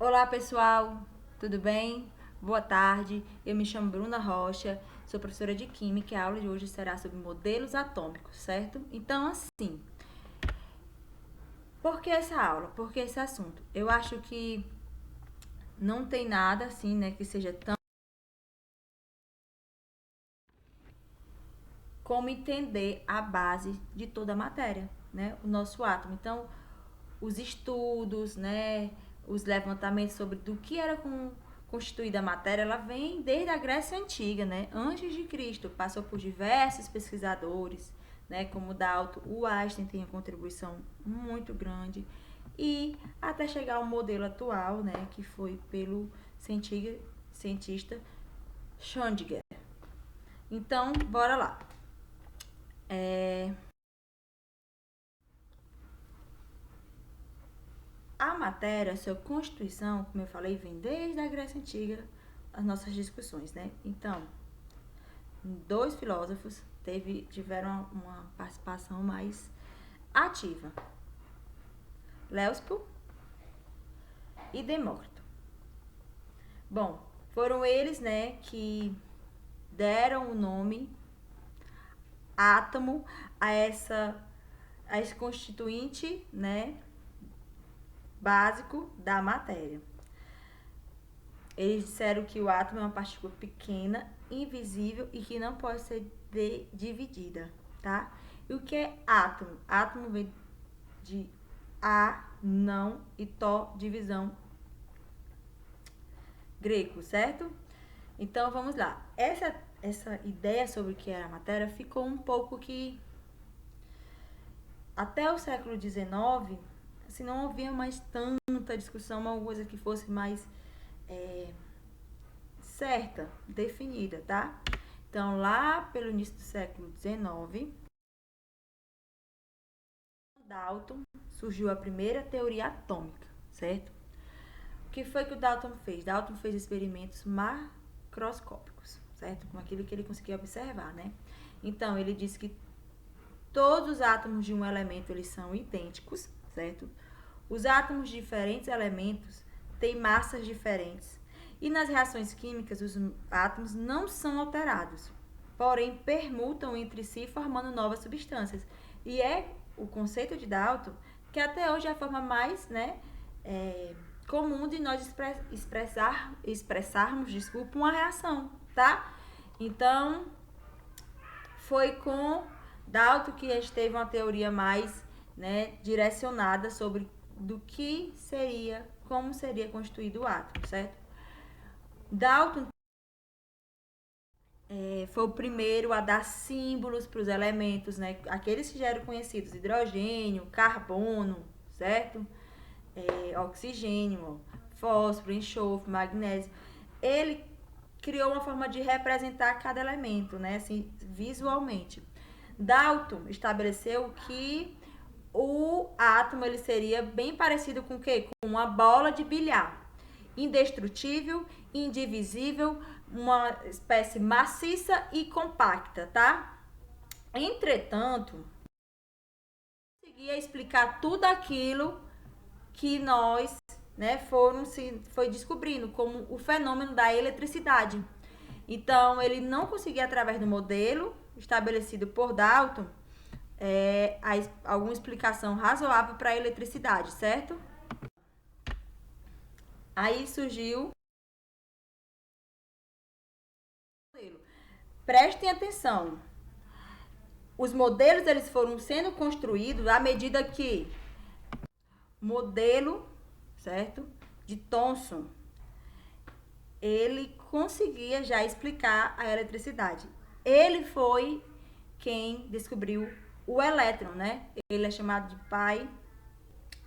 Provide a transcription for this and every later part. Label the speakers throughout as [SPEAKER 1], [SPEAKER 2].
[SPEAKER 1] Olá pessoal, tudo bem? Boa tarde, eu me chamo Bruna Rocha, sou professora de Química e a aula de hoje será sobre modelos atômicos, certo? Então, assim, por que essa aula? Por que esse assunto? Eu acho que não tem nada assim, né, que seja tão como entender a base de toda a matéria, né? O nosso átomo. Então, os estudos, né, os levantamentos sobre do que era constituída a matéria, ela vem desde a Grécia Antiga, né? Antes de Cristo, passou por diversos pesquisadores, né, como Dalton, o Einstein tem uma contribuição muito grande e até chegar ao modelo atual, né, que foi pelo cientista Schrödinger. Então, bora lá. A matéria, sua constituição, como eu falei, vem desde a Grécia Antiga, as nossas discussões, né? Então, dois filósofos tiveram uma participação mais ativa, Leucipo e Demócrito. Bom, foram eles, né, que deram o nome átomo a esse constituinte, né, básico da matéria. Eles disseram que o átomo é uma partícula pequena, invisível e que não pode ser dividida, tá? E o que é átomo? Átomo vem de a, não e to, divisão, grego, certo? Então vamos lá. Essa ideia sobre o que era a matéria ficou um pouco que até o século XIX, assim, não havia mais tanta discussão, uma coisa que fosse mais certa, definida, tá? Então, lá pelo início do século XIX, Dalton surgiu a primeira teoria atômica, certo? O que foi que o Dalton fez? Dalton fez experimentos macroscópicos, certo? Com aquilo que ele conseguia observar, né? Então, ele disse que todos os átomos de um elemento eles são idênticos, certo? Os átomos de diferentes elementos têm massas diferentes. E nas reações químicas, os átomos não são alterados, porém permutam entre si formando novas substâncias. E é o conceito de Dalton que até hoje é a forma mais, né, comum de nós expressarmos, desculpa, uma reação, tá? Então, foi com Dalton que a gente teve uma teoria mais, né, direcionada sobre do que seria, como seria constituído o átomo, certo? Dalton foi o primeiro a dar símbolos para os elementos, né? Aqueles que já eram conhecidos, hidrogênio, carbono, certo? Oxigênio, fósforo, enxofre, magnésio. Ele criou uma forma de representar cada elemento, né? Assim, visualmente. Dalton estabeleceu que o átomo ele seria bem parecido com o quê? Com uma bola de bilhar. Indestrutível, indivisível, uma espécie maciça e compacta, tá? Entretanto, conseguia explicar tudo aquilo que nós, né, foi descobrindo, como o fenômeno da eletricidade. Então, ele não conseguia, através do modelo estabelecido por Dalton, alguma explicação razoável para a eletricidade, certo? Aí surgiu. Prestem atenção. Os modelos eles foram sendo construídos à medida que modelo, certo? De Thomson, ele conseguia já explicar a eletricidade. Ele foi quem descobriu o elétron, né? Ele é chamado de pai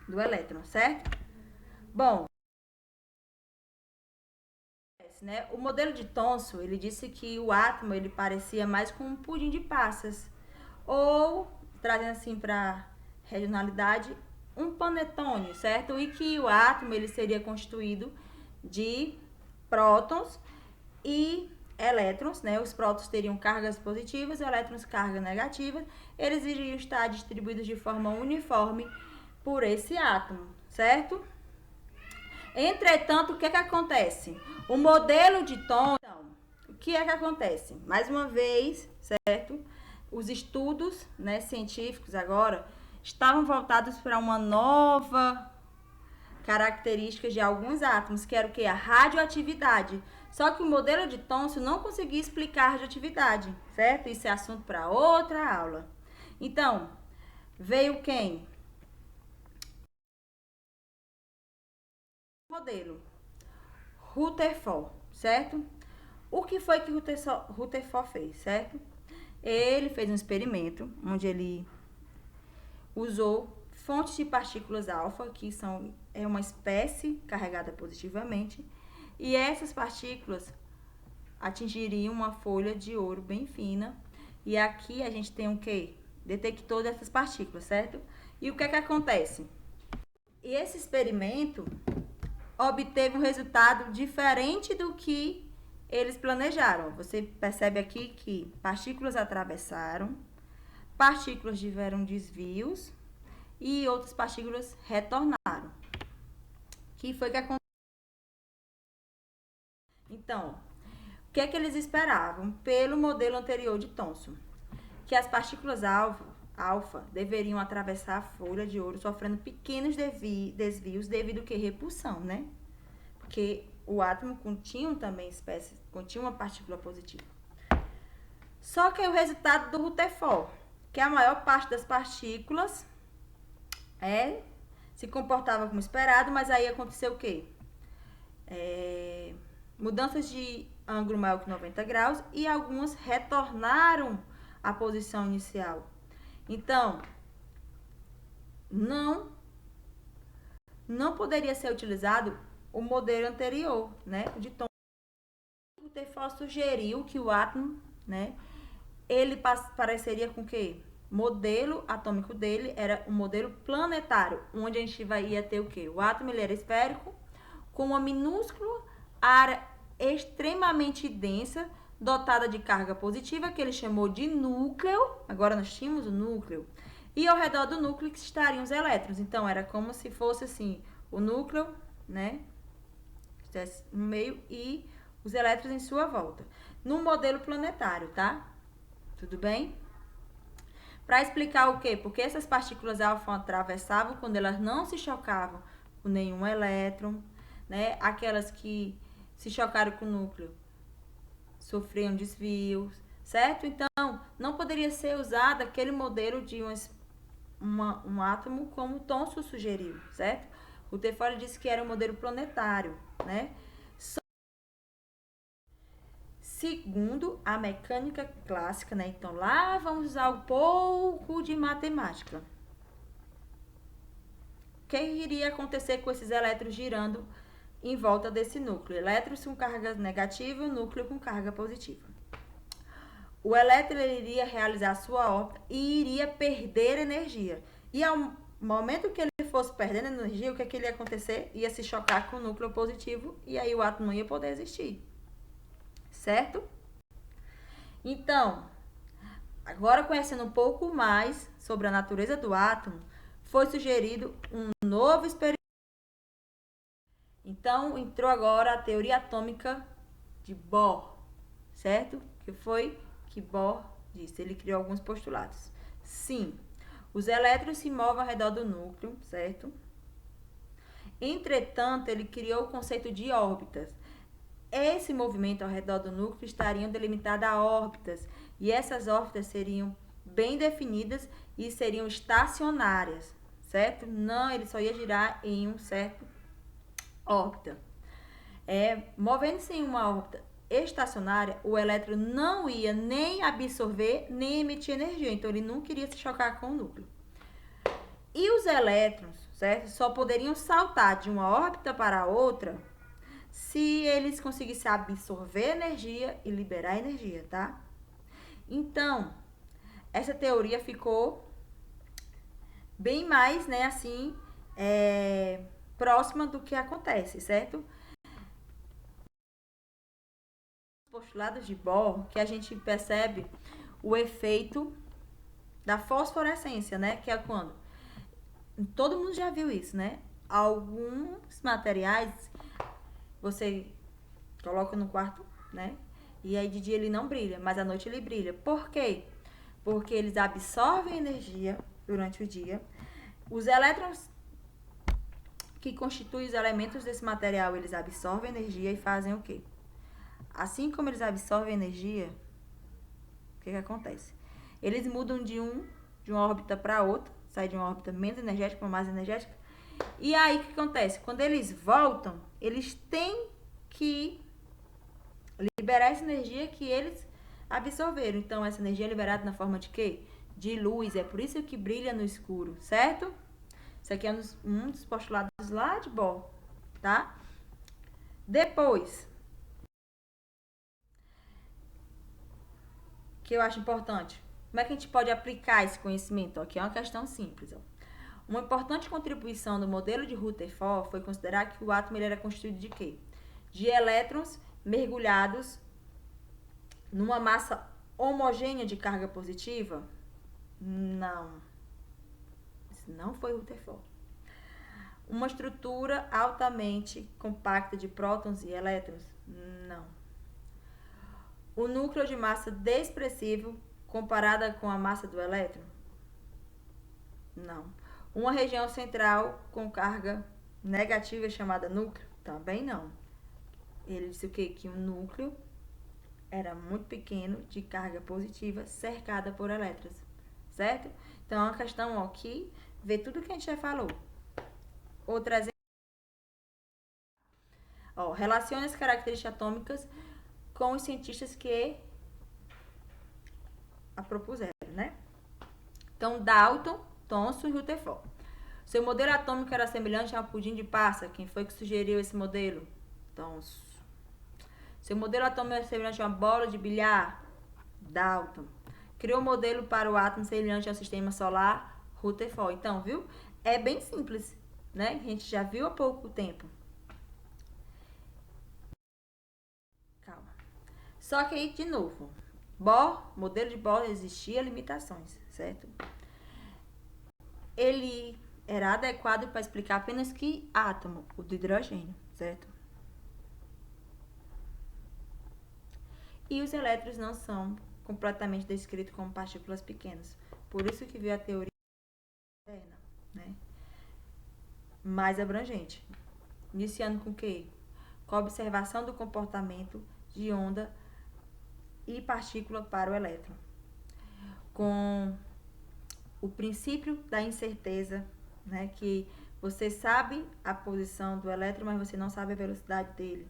[SPEAKER 1] do elétron, certo? Bom, né? O modelo de Thomson, ele disse que o átomo ele parecia mais com um pudim de passas, ou trazendo assim para regionalidade, um panetone, certo? E que o átomo ele seria constituído de prótons e elétrons, né? Os prótons teriam cargas positivas, elétrons carga negativa. Eles iriam estar distribuídos de forma uniforme por esse átomo, certo? Entretanto, o que é que acontece? O modelo de Thomson, o que é que acontece? Mais uma vez, certo? Os estudos, né, científicos agora estavam voltados para uma nova característica de alguns átomos, que era o que? A radioatividade. Só que o modelo de Thomson não conseguia explicar a radioatividade, certo? Isso é assunto para outra aula. Então, veio quem? Modelo Rutherford, certo? O que foi que Rutherford fez, certo? Ele fez um experimento onde ele usou fontes de partículas alfa, que é uma espécie carregada positivamente, e essas partículas atingiriam uma folha de ouro bem fina. E aqui a gente tem o quê? Detector dessas partículas, certo? E o que é que acontece? E esse experimento obteve um resultado diferente do que eles planejaram. Você percebe aqui que partículas atravessaram, partículas tiveram desvios e outras partículas retornaram. Que foi que aconteceu? Então, o que é que eles esperavam pelo modelo anterior de Thomson? Que as partículas alfa deveriam atravessar a folha de ouro sofrendo pequenos desvios devido a repulsão, né? Porque o átomo continha também continha uma partícula positiva. Só que aí o resultado do Rutherford, que a maior parte das partículas se comportava como esperado, mas aí aconteceu o quê? Mudanças de ângulo maior que 90 graus e algumas retornaram à posição inicial. Então, não poderia ser utilizado o modelo anterior, né, de Thomson. O Rutherford sugeriu que o átomo, né, ele pareceria com o quê? Modelo atômico dele era um modelo planetário, onde a gente ia ter o quê? O átomo ele era esférico, com uma minúscula área extremamente densa, dotada de carga positiva, que ele chamou de núcleo. Agora nós tínhamos o núcleo. E ao redor do núcleo estariam os elétrons. Então era como se fosse assim, o núcleo, né, no meio e os elétrons em sua volta. No modelo planetário, tá? Tudo bem? Para explicar o quê? Porque essas partículas alfa atravessavam quando elas não se chocavam com nenhum elétron, né? Aquelas que se chocaram com o núcleo sofriam desvios, certo? Então, não poderia ser usado aquele modelo de um átomo como Thomson sugeriu, certo? O Rutherford disse que era um modelo planetário, né? Segundo a mecânica clássica, né? Então, lá vamos usar um pouco de matemática. O que iria acontecer com esses elétrons girando em volta desse núcleo? Elétrons com carga negativa e o núcleo com carga positiva. O elétron iria realizar sua órbita e iria perder energia. E ao momento que ele fosse perdendo energia, o que ele ia acontecer? Ia se chocar com o núcleo positivo e aí o átomo não ia poder existir. Certo? Então, agora conhecendo um pouco mais sobre a natureza do átomo, foi sugerido um novo experimento. Então, entrou agora a teoria atômica de Bohr, certo? Que foi que Bohr disse. Ele criou alguns postulados. Sim, os elétrons se movem ao redor do núcleo, certo? Entretanto, ele criou o conceito de órbitas. Esse movimento ao redor do núcleo estariam delimitadas a órbitas, e essas órbitas seriam bem definidas e seriam estacionárias, certo? Não, ele só ia girar em um certo órbita. Movendo-se em uma órbita estacionária, o elétron não ia nem absorver nem emitir energia, então ele não queria se chocar com o núcleo. E os elétrons, certo? Só poderiam saltar de uma órbita para outra se eles conseguissem absorver energia e liberar energia, tá? Então, essa teoria ficou bem mais, né, assim, próxima do que acontece, certo? Postulados de Bohr, que a gente percebe o efeito da fosforescência, né? Que é quando todo mundo já viu isso, né? alguns materiais você coloca no quarto, né? E aí de dia ele não brilha, mas à noite ele brilha. Por quê? Porque eles absorvem energia durante o dia. Os elétrons que constituem os elementos desse material, eles absorvem energia e fazem o quê? Assim como eles absorvem energia, o que acontece? Eles mudam de uma órbita para outra, sai de uma órbita menos energética para mais energética. E aí o que acontece? Quando eles voltam, eles têm que liberar essa energia que eles absorveram. Então, essa energia é liberada na forma de quê? De luz. É por isso que brilha no escuro, certo? Isso aqui é um dos postulados lá de Bohr, tá? Depois, que eu acho importante, como é que a gente pode aplicar esse conhecimento? Aqui é uma questão simples. Ó. Uma importante contribuição do modelo de Rutherford foi considerar que o átomo ele era constituído de quê? De elétrons mergulhados numa massa homogênea de carga positiva? Não. Isso não foi Rutherford. Uma estrutura altamente compacta de prótons e elétrons? Não. O núcleo de massa desprezível comparada com a massa do elétron? Não. Uma região central com carga negativa chamada núcleo? Também não. Ele disse o quê? Que o núcleo era muito pequeno, de carga positiva, cercada por elétrons, certo? Então, é uma questão aqui, ver tudo que a gente já falou. Outras, relacione as características atômicas com os cientistas que a propuseram, né? Então, Dalton, Thomson e Rutherford. Seu modelo atômico era semelhante a um pudim de passa. Quem foi que sugeriu esse modelo? Thomson. Seu modelo atômico era semelhante a uma bola de bilhar? Dalton. Criou um modelo para o átomo semelhante ao sistema solar? Rutherford. Então, viu? É bem simples, né? A gente já viu há pouco tempo. Calma. Só que aí, de novo, modelo de Bohr existia limitações, certo? Ele era adequado para explicar apenas que átomo? O do hidrogênio, certo? E os elétrons não são completamente descritos como partículas pequenas. Por isso que veio a teoria moderna, né? Mais abrangente. Iniciando com o quê? Com a observação do comportamento de onda e partícula para o elétron. Com o princípio da incerteza, né? Que você sabe a posição do elétron, mas você não sabe a velocidade dele.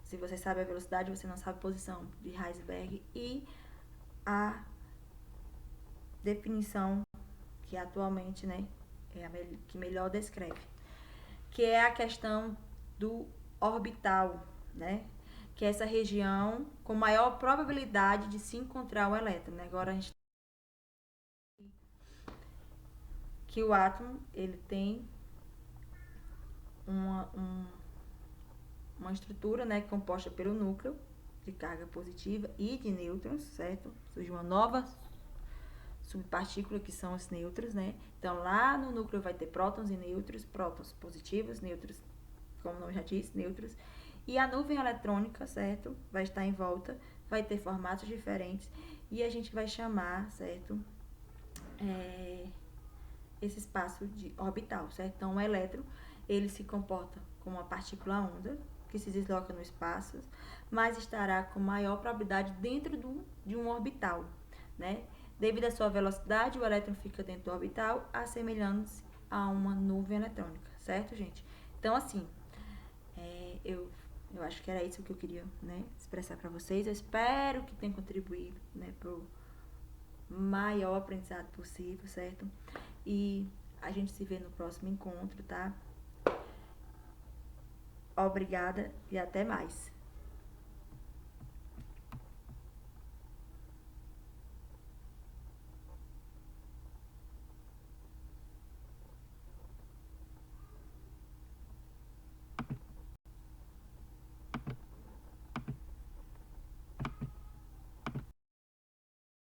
[SPEAKER 1] Se você sabe a velocidade, você não sabe a posição de Heisenberg. E a definição que atualmente, né, é a que melhor descreve, que é a questão do orbital, né, que é essa região com maior probabilidade de se encontrar um elétron, né? Agora a gente que o átomo ele tem uma estrutura, né, composta pelo núcleo de carga positiva e de nêutrons, certo? Surge uma nova subpartícula que são os nêutrons, né? Então lá no núcleo vai ter prótons e nêutrons, prótons positivos, nêutrons, como o nome já diz, nêutrons. E a nuvem eletrônica, certo? Vai estar em volta, vai ter formatos diferentes e a gente vai chamar, certo? Esse espaço de orbital, certo? Então o elétron, ele se comporta como uma partícula onda que se desloca no espaço, mas estará com maior probabilidade dentro de um orbital, né? Devido à sua velocidade, o elétron fica dentro do orbital, assemelhando-se a uma nuvem eletrônica, certo, gente? Então, assim, eu acho que era isso que eu queria, né, expressar para vocês. Eu espero que tenha contribuído, né, pro maior aprendizado possível, certo? E a gente se vê no próximo encontro, tá? Obrigada e até mais.